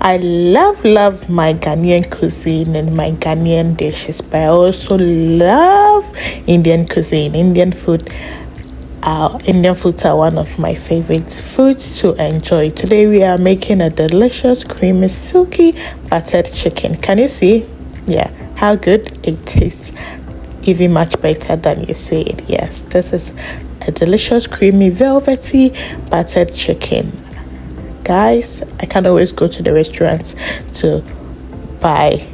I love my Ghanaian cuisine and my Ghanaian dishes, but I also love Indian cuisine. Indian foods are one of my favorite foods to enjoy. Today we are making a delicious, creamy, silky buttered chicken. Can you see? Yeah, how good it tastes. Even much better than you say it. Yes, this is a delicious, creamy, velvety buttered chicken. Guys, I can't always go to the restaurants to buy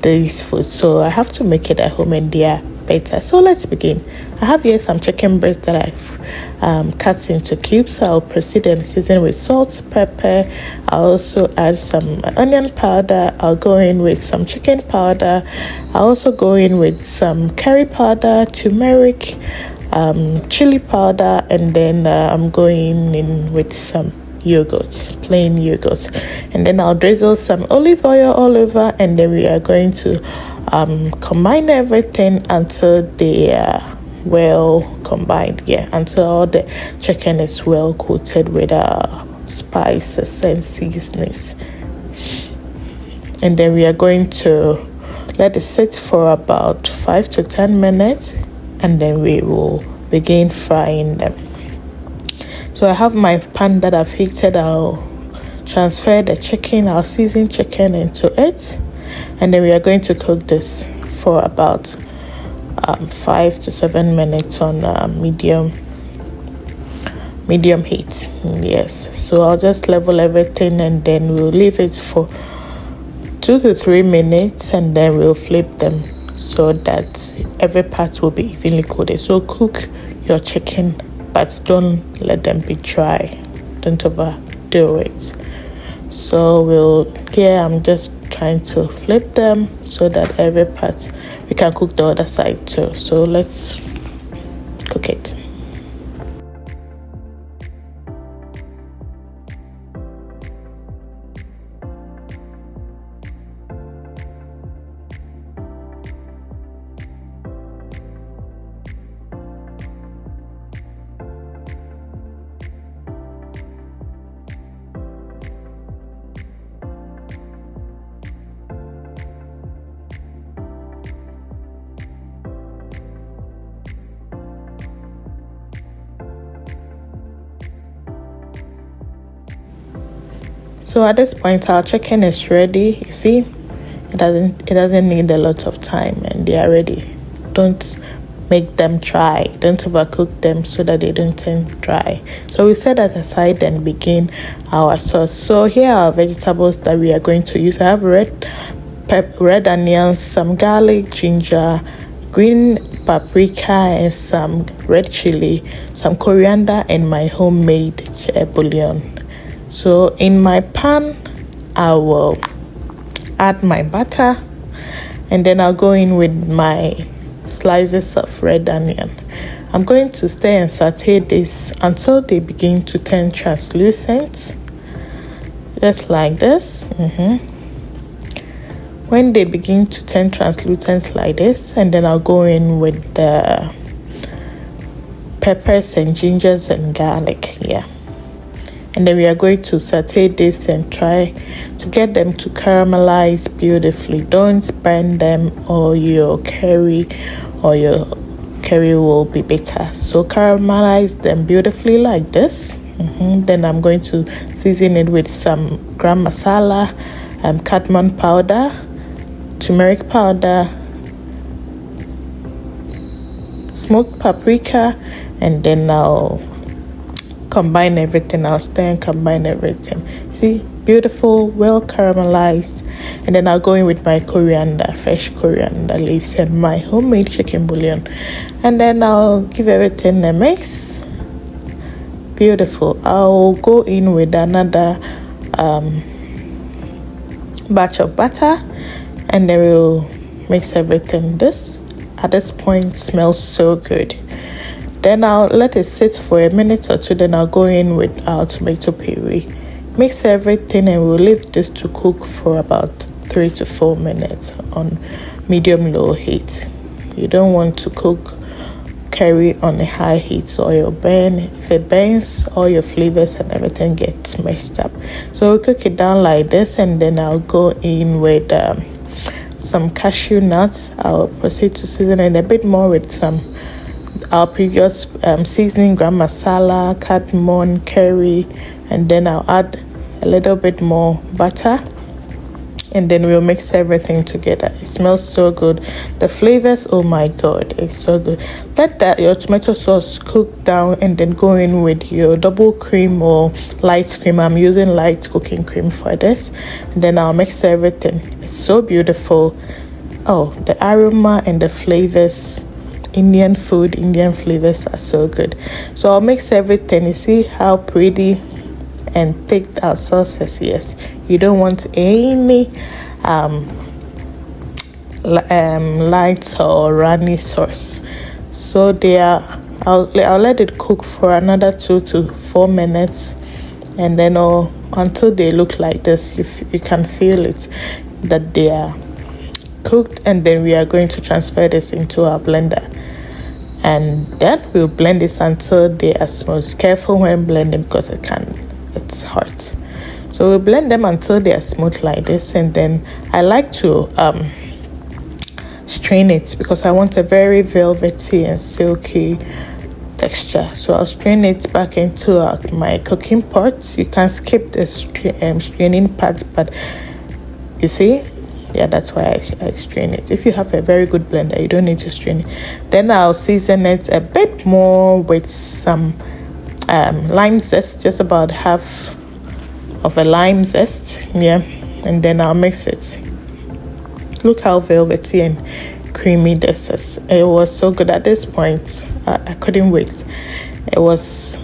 these foods, so I have to make it at home, and they are better. So let's begin. I have here some chicken breast that I've cut into cubes. I'll proceed and season with salt, pepper. I'll also add some onion powder. I'll go in with some chicken powder. I'll also go in with some curry powder, turmeric, chili powder, and then I'm going in with some yogurt, plain yogurt, and then I'll drizzle some olive oil all over, and then we are going to combine everything until they are well combined, until all the chicken is well coated with spices and seasonings. And then we are going to let it sit for about 5 to 10 minutes, and then we will begin frying them. So I have my pan that I've heated. I'll transfer the chicken, our seasoned chicken, into it, and then we are going to cook this for about 5 to 7 minutes on medium heat. Yes, so I'll just level everything, and then we'll leave it for 2 to 3 minutes, and then we'll flip them so that every part will be evenly coated. So cook your chicken, but don't let them be dry. Don't overdo it. So I'm just trying to flip them so that every part, we can cook the other side too. So let's cook it. So at this point, our chicken is ready. You see, it doesn't need a lot of time, and they are ready. Don't make them dry. Don't overcook them so that they don't turn dry. So we set that aside and begin our sauce. So here are our vegetables that we are going to use. I have red onions, some garlic, ginger, green paprika, and some red chilli, some coriander, and my homemade bouillon. So in my pan, I will add my butter, and then I'll go in with my slices of red onion. I'm going to stir and saute this until they begin to turn translucent, just like this. When they begin to turn translucent like this, and then I'll go in with the peppers and gingers and garlic. And then we are going to saute this and try to get them to caramelize beautifully. Don't burn them, or your curry will be bitter. So caramelize them beautifully like this. Then I'm going to season it with some gram masala, cardamom powder, turmeric powder, smoked paprika, and then I'll combine everything. I'll stir and combine everything. See, beautiful, well caramelized. And then I'll go in with my coriander, fresh coriander leaves, and my homemade chicken bouillon, and then I'll give everything a mix. Beautiful. I'll go in with another batch of butter, and then we'll mix everything. This at this point smells so good. Then I'll let it sit for a minute or two. Then I'll go in with our tomato puree. Mix everything, and we'll leave this to cook for about 3 to 4 minutes on medium-low heat. You don't want to cook curry on a high heat so oil burn. If it burns, all your flavors and everything gets messed up. So we cook it down like this, and then I'll go in with some cashew nuts. I'll proceed to season it a bit more with some our previous seasoning, gram masala, cardamom, curry, and then I'll add a little bit more butter, and then we'll mix everything together. It smells so good. The flavors, oh my god, it's so good. Let your tomato sauce cook down, and then go in with your double cream or light cream. I'm using light cooking cream for this. And then I'll mix everything. It's so beautiful. Oh, the aroma and the flavors, Indian food, Indian flavors are so good. So I'll mix everything. You see how pretty and thick our sauce is. Yes, you don't want any light or runny sauce. So I'll let it cook for another 2 to 4 minutes, and then until they look like this. You can feel it that they are cooked, and then we are going to transfer this into our blender, and then we'll blend this until they are smooth. Careful when blending because it's hot. So we'll blend them until they are smooth like this, and then I like to strain it because I want a very velvety and silky texture. So I'll strain it back into my cooking pot. You can skip the straining part, but you see, yeah, that's why I strain it. If you have a very good blender, you don't need to strain it. Then I'll season it a bit more with some lime zest, just about half of a lime zest, yeah, and then I'll mix it. Look how velvety and creamy this is. It was so good. At this point, I couldn't wait. It was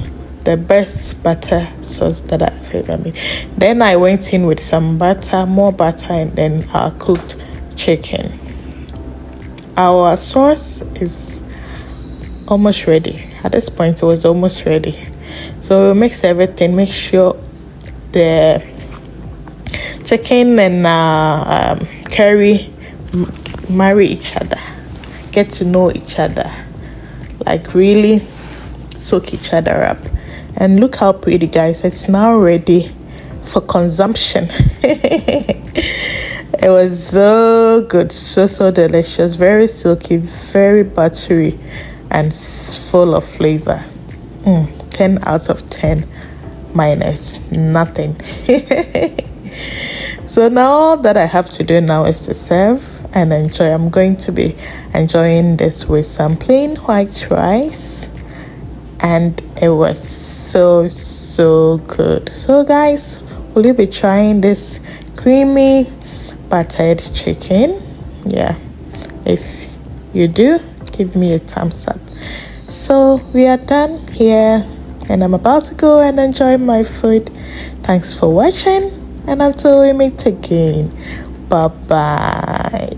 the best butter sauce that I've ever made. Then I went in with some butter, more butter, and then our cooked chicken. Our sauce is almost ready. At this point, it was almost ready. So we'll mix everything. Make sure the chicken and curry marry each other. Get to know each other. Like really soak each other up. And look how pretty, guys. It's now ready for consumption. It was so good. So delicious. Very silky. Very buttery. And full of flavor. 10 out of 10 minus nothing. So now all that I have to do now is to serve and enjoy. I'm going to be enjoying this with some plain white rice, and it was so good. So guys, will you be trying this creamy buttered chicken? Yeah, if you do, give me a thumbs up. So we are done here, and I'm about to go and enjoy my food. Thanks for watching, and until we meet again, bye bye.